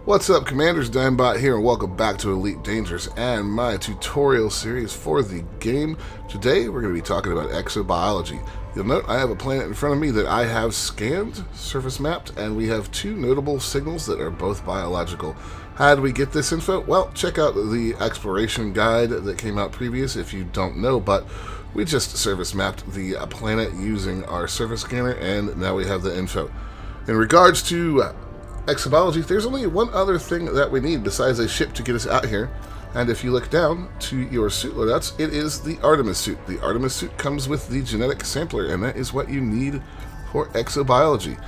What's up, Commanders? Dimebot here, and welcome back to Elite Dangerous and my tutorial series for the game. Today, we're going to be talking about exobiology. You'll note I have a planet in front of me that I have scanned, surface mapped, and we have two notable signals that are both biological. How did we get this info? Well, check out the exploration guide that came out previous if you don't know, but we just surface mapped the planet using our surface scanner, and now we have the info. In regards to exobiology, there's only one other thing that we need besides a ship to get us out here, and if you look down to your suit loadouts, it is the Artemis suit. The Artemis suit comes with the genetic sampler, and that is what you need for exobiology.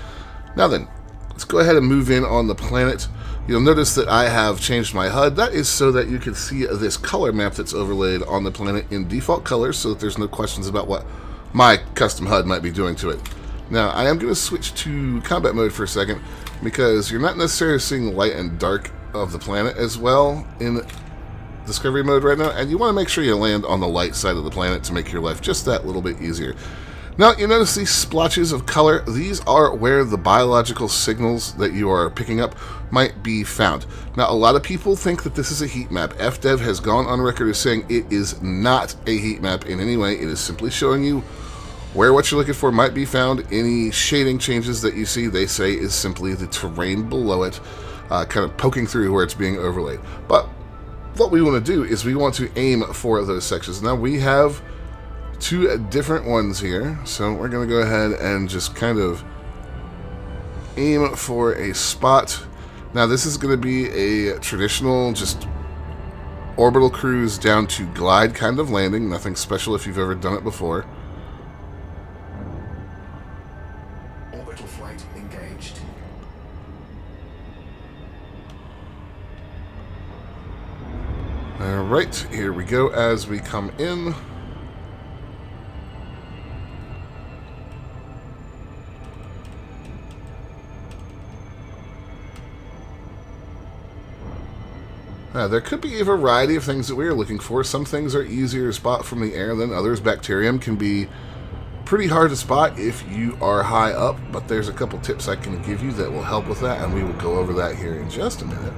Now then, let's go ahead and move in on the planet. You'll notice that I have changed my HUD. That is so that you can see this color map that's overlaid on the planet in default colors, so that there's no questions about what my custom HUD might be doing to it. Now, I am going to switch to combat mode for a second, because you're not necessarily seeing light and dark of the planet as well in discovery mode right now, and you want to make sure you land on the light side of the planet to make your life just that little bit easier. Now, you notice these splotches of color. These are where the biological signals that you are picking up might be found. Now, a lot of people think that this is a heat map. FDev has gone on record as saying it is not a heat map in any way. It is simply showing you where what you're looking for might be found. Any shading changes that you see, they say, is simply the terrain below it, kind of poking through where it's being overlaid. But what we want to do is we want to aim for those sections. Now, we have two different ones here, so we're going to go ahead and just kind of aim for a spot. Now, this is going to be a traditional, just orbital cruise down to glide kind of landing. Nothing special if you've ever done it before. Orbital flight engaged. Alright, here we go as we come in. There could be a variety of things that we are looking for. Some things are easier to spot from the air than others. Bacterium can be pretty hard to spot if you are high up, but there's a couple tips I can give you that will help with that, and we will go over that here in just a minute.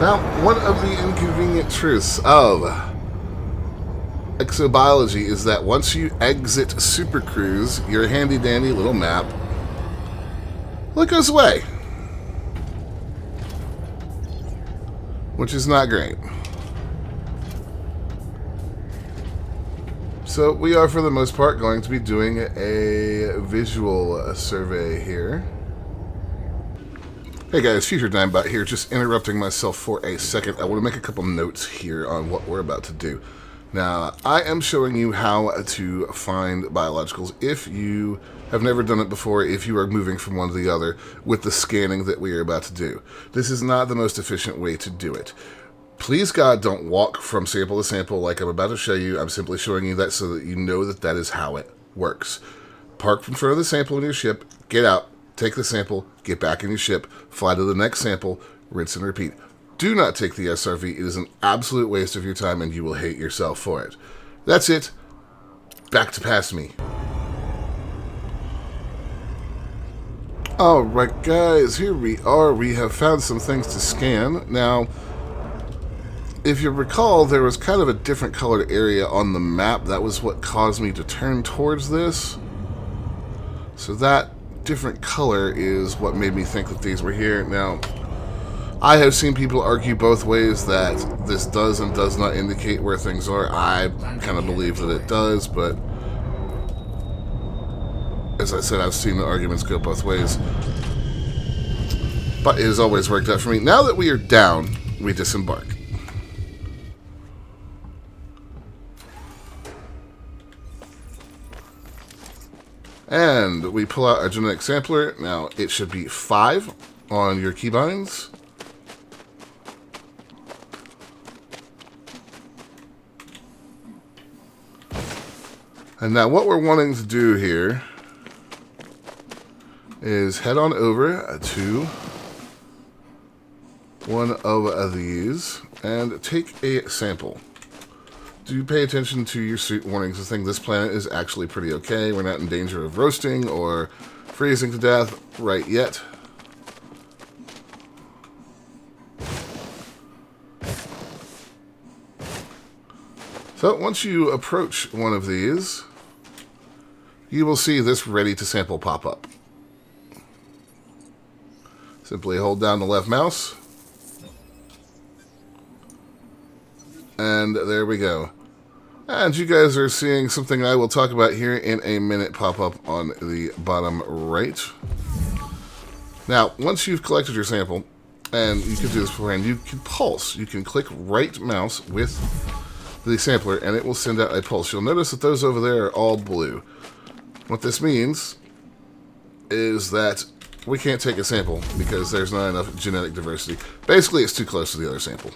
Now, one of the inconvenient truths of exobiology is that once you exit Super Cruise, your handy-dandy little map, well, it goes away. Which is not great. So we are, for the most part, going to be doing a visual survey here. Hey guys, Future Dimebot here, just interrupting myself for a second. I want to make a couple notes here on what we're about to do. Now, I am showing you how to find biologicals if you have never done it before, if you are moving from one to the other with the scanning that we are about to do. This is not the most efficient way to do it. Please God, don't walk from sample to sample like I'm about to show you. I'm simply showing you that so that you know that that is how it works. Park in front of the sample in your ship, get out, take the sample, get back in your ship, fly to the next sample, rinse and repeat. Do not take the SRV. It is an absolute waste of your time, and you will hate yourself for it. That's it. Back to past me. Alright guys, here we are. We have found some things to scan. Now, if you recall, there was kind of a different colored area on the map. That was what caused me to turn towards this. So that different color is what made me think that these were here. Now, I have seen people argue both ways that this does and does not indicate where things are. I kind of believe that it does, but as I said, I've seen the arguments go both ways. But it has always worked out for me. Now that we are down, we disembark. And we pull out our genetic sampler. Now, it should be 5 on your keybinds. And now what we're wanting to do here is head on over to one of these and take a sample. Do pay attention to your suit warnings. I think this planet is actually pretty okay. We're not in danger of roasting or freezing to death right yet. So once you approach one of these, you will see this ready to sample pop up. Simply hold down the left mouse, and there we go. And you guys are seeing something I will talk about here in a minute pop up on the bottom right. Now, once you've collected your sample, and you can do this beforehand, you can pulse. You can click right mouse with the sampler, and it will send out a pulse. You'll notice that those over there are all blue. What this means is that we can't take a sample because there's not enough genetic diversity. Basically, it's too close to the other sample.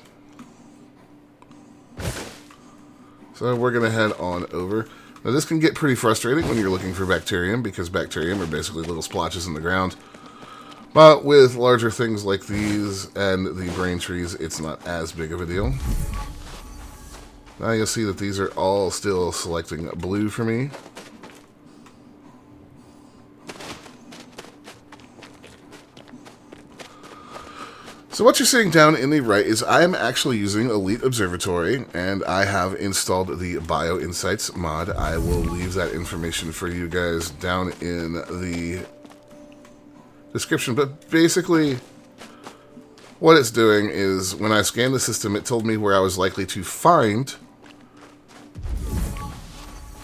So we're going to head on over. Now, this can get pretty frustrating when you're looking for bacterium, because bacterium are basically little splotches in the ground. But with larger things like these and the brain trees, it's not as big of a deal. Now you'll see that these are all still selecting blue for me. So what you're seeing down in the right is I'm actually using Elite Observatory, and I have installed the Bio Insights mod. I will leave that information for you guys down in the description. But basically, what it's doing is when I scanned the system, it told me where I was likely to find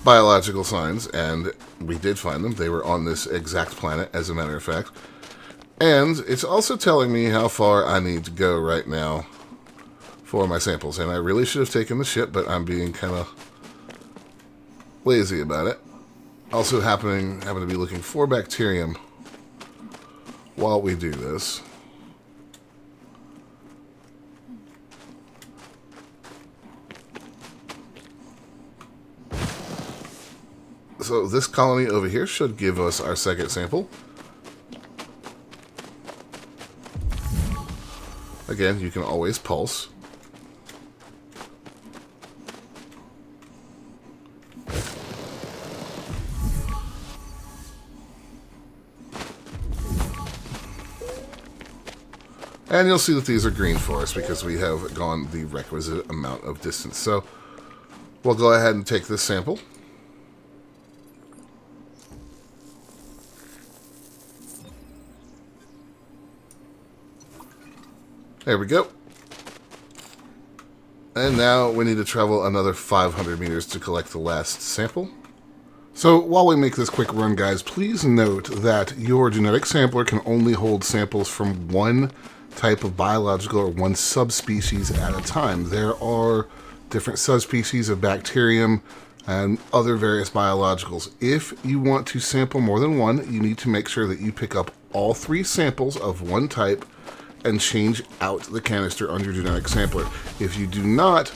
biological signs, and we did find them. They were on this exact planet, as a matter of fact. And it's also telling me how far I need to go right now for my samples. And I really should have taken the ship, but I'm being kind of lazy about it. Also happen to be looking for bacterium while we do this. So this colony over here should give us our second sample. Again, you can always pulse. And you'll see that these are green for us because we have gone the requisite amount of distance. So we'll go ahead and take this sample. There we go. And now we need to travel another 500 meters to collect the last sample. So while we make this quick run, guys, please note that your genetic sampler can only hold samples from one type of biological or one subspecies at a time. There are different subspecies of bacterium and other various biologicals. If you want to sample more than one, you need to make sure that you pick up all 3 samples of one type and change out the canister on your genetic sampler. If you do not,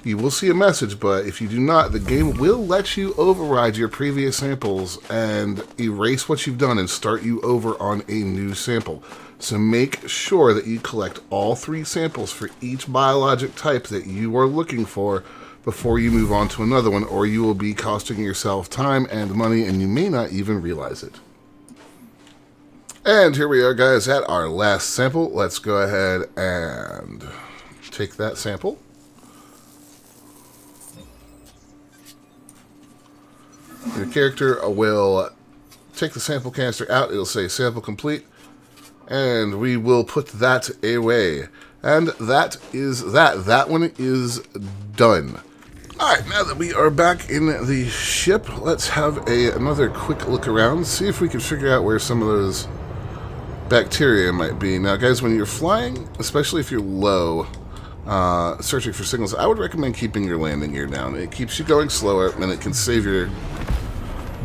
you will see a message, but if you do not, the game will let you override your previous samples and erase what you've done and start you over on a new sample. So make sure that you collect all 3 samples for each biologic type that you are looking for before you move on to another one, or you will be costing yourself time and money, and you may not even realize it. And here we are, guys, at our last sample. Let's go ahead and take that sample. Your character will take the sample canister out. It'll say sample complete. And we will put that away. And that is that. That one is done. Alright, now that we are back in the ship, let's have another quick look around. See if we can figure out where some of those bacteria might be. Now, guys, when you're flying, especially if you're low, searching for signals, I would recommend keeping your landing gear down. It keeps you going slower, and it can save your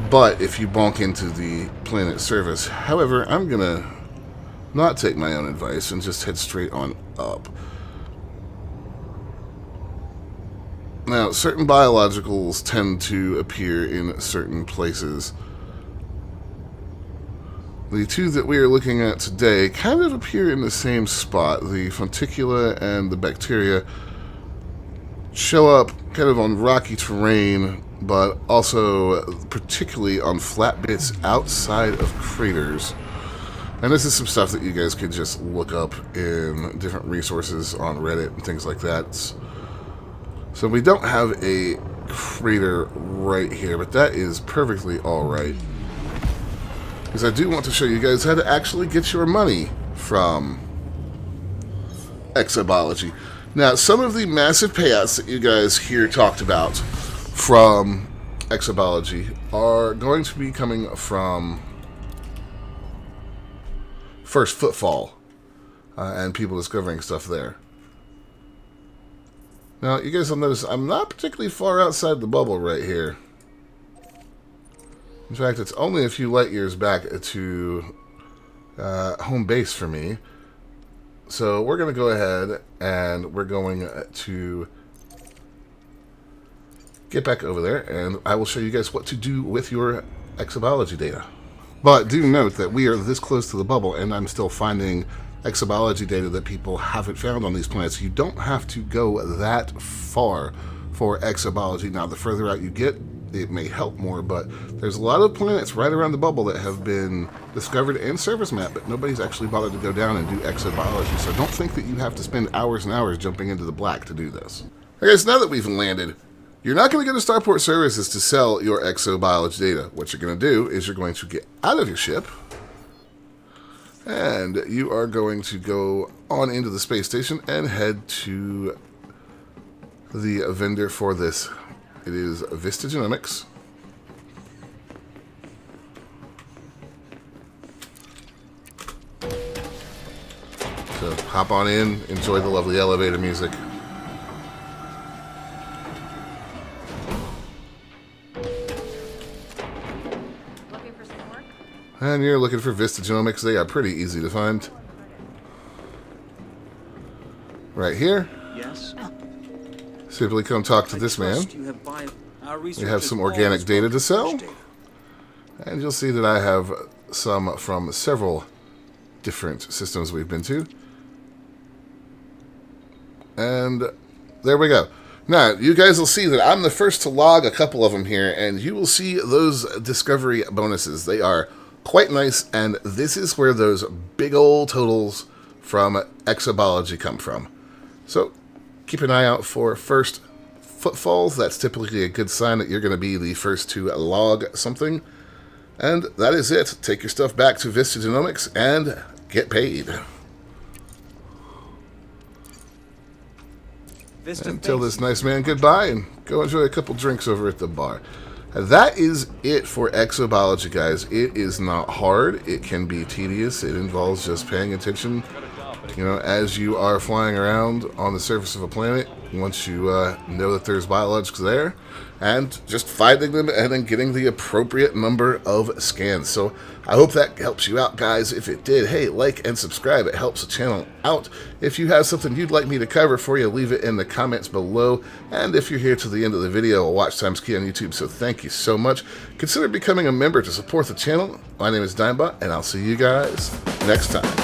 butt if you bonk into the planet's surface. However, I'm gonna not take my own advice and just head straight on up. Now, certain biologicals tend to appear in certain places. The two that we are looking at today kind of appear in the same spot. The Fonticula and the bacteria show up kind of on rocky terrain, but also particularly on flat bits outside of craters. And this is some stuff that you guys could just look up in different resources on Reddit and things like that. So we don't have a crater right here, but that is perfectly alright. Because I do want to show you guys how to actually get your money from Exobiology. Now, some of the massive payouts that you guys hear talked about from Exobiology are going to be coming from First Footfall and people discovering stuff there. Now, you guys will notice I'm not particularly far outside the bubble right here. In fact, it's only a few light years back to home base for me. So we're going to go ahead and we're going to get back over there, and I will show you guys what to do with your Exobiology data. But do note that we are this close to the bubble, and I'm still finding Exobiology data that people haven't found on these planets. You don't have to go that far for Exobiology. Now, the further out you get, it may help more, but there's a lot of planets right around the bubble that have been discovered and surface mapped, but nobody's actually bothered to go down and do Exobiology. So don't think that you have to spend hours and hours jumping into the black to do this. Okay, so now that we've landed, you're not going to go to Starport Services to sell your Exobiology data. What you're going to do is you're going to get out of your ship, and you are going to go on into the space station and head to the vendor for this. It is Vista Genomics. So hop on in, enjoy the lovely elevator music. Looking for some work? And you're looking for Vista Genomics. They are pretty easy to find. Right here. Yes. Simply come talk to this man. We have some organic data to sell. And you'll see that I have some from several different systems we've been to. And there we go. Now, you guys will see that I'm the first to log a couple of them here, and you will see those discovery bonuses. They are quite nice, and this is where those big old totals from Exobiology come from. So, keep an eye out for First Footfalls. That's typically a good sign that you're going to be the first to log something. And that is it. Take your stuff back to Vista Genomics and get paid. And tell this nice man goodbye and go enjoy a couple drinks over at the bar. That is it for Exobiology, guys. It is not hard. It can be tedious. It involves just paying attention, you know, as you are flying around on the surface of a planet. Once you know that there's biologics there, and just finding them and then getting the appropriate number of scans. So I hope that helps you out, guys. If it did, hey, like and subscribe. It helps the channel out. If you have something you'd like me to cover for you, leave it in the comments below. And if you're here to the end of the video, watch time's key on YouTube, so thank you so much. Consider becoming a member to support the channel. My name is Dimebot, and I'll see you guys next time.